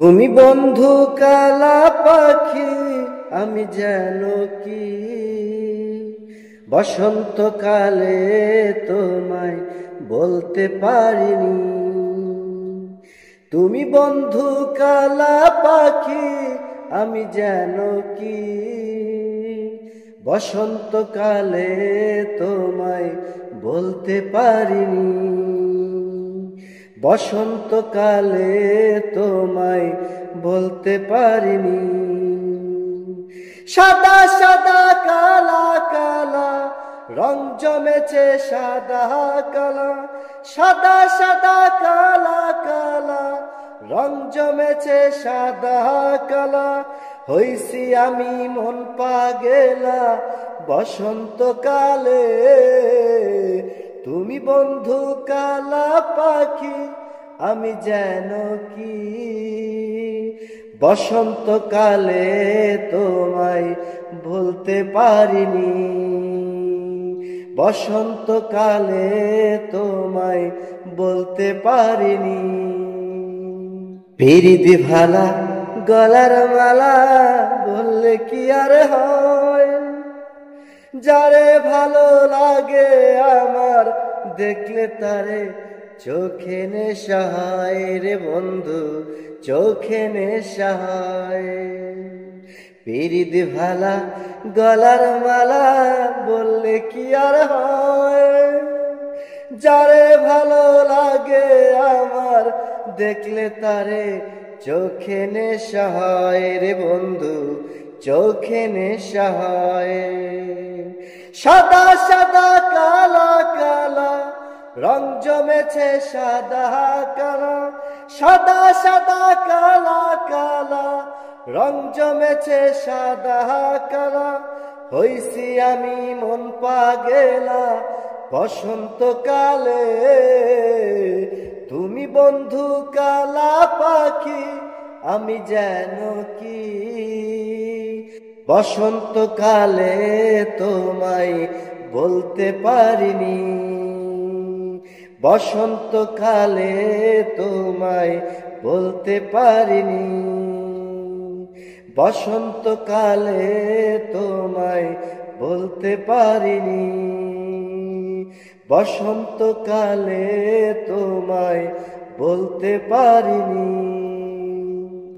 তুমি বন্ধু কালা পাখি, আমি যেন কি বসন্তকালে তোমায় বলতে পারিনি। তুমি বন্ধু কালা পাখি, আমি যেন কি বসন্তকালে তোমায় বলতে পারিনি। বসন্তকালে তোমায় বলতে পারিনি। সাদা সাদা কালা কালা রং জমেছে সাদা কালা, সাদা সাদা কালা কালা রং জমেছে সাদা কালা। হইছি আমি মন পাগেলা বসন্তকালে। তুমি বন্ধু কালা পাখি, আমি যেন কি বসন্তকালে তোমায় বলতে পারিনি। বসন্তকালে তোমায় বলতে পারিনি। পিরিতি ভালা গলার মালা বললে কি আর হয়, যারে ভালো লাগে আমার দেখলে তারে চোখে নেশা হয় রে বন্ধু, চোখে নেশা হয়। পিরিতি ভালা গলার মালা বললে কি আর হয়, যারে ভালো লাগে আমার দেখলে তারে চোখে নেশা হয় রে বন্ধু, চোখে নেশা হয়। সাদা সাদা কালা কালা রং জমেছে সাদা কালা, সাদা সাদা কালা কালা রং জমেছে সাদা কালা। হইছি আমি মন পাগেলা বসন্তকালে। তুমি বন্ধু কালা পাখি, আমি যেন কি বসন্তকালে তোমায় বলতে পারিনি। বসন্তকালে তোমায় বলতে পারিনি। বসন্তকালে তোমায় বলতে পারিনি। বসন্তকালে তোমায় বলতে পারিনি।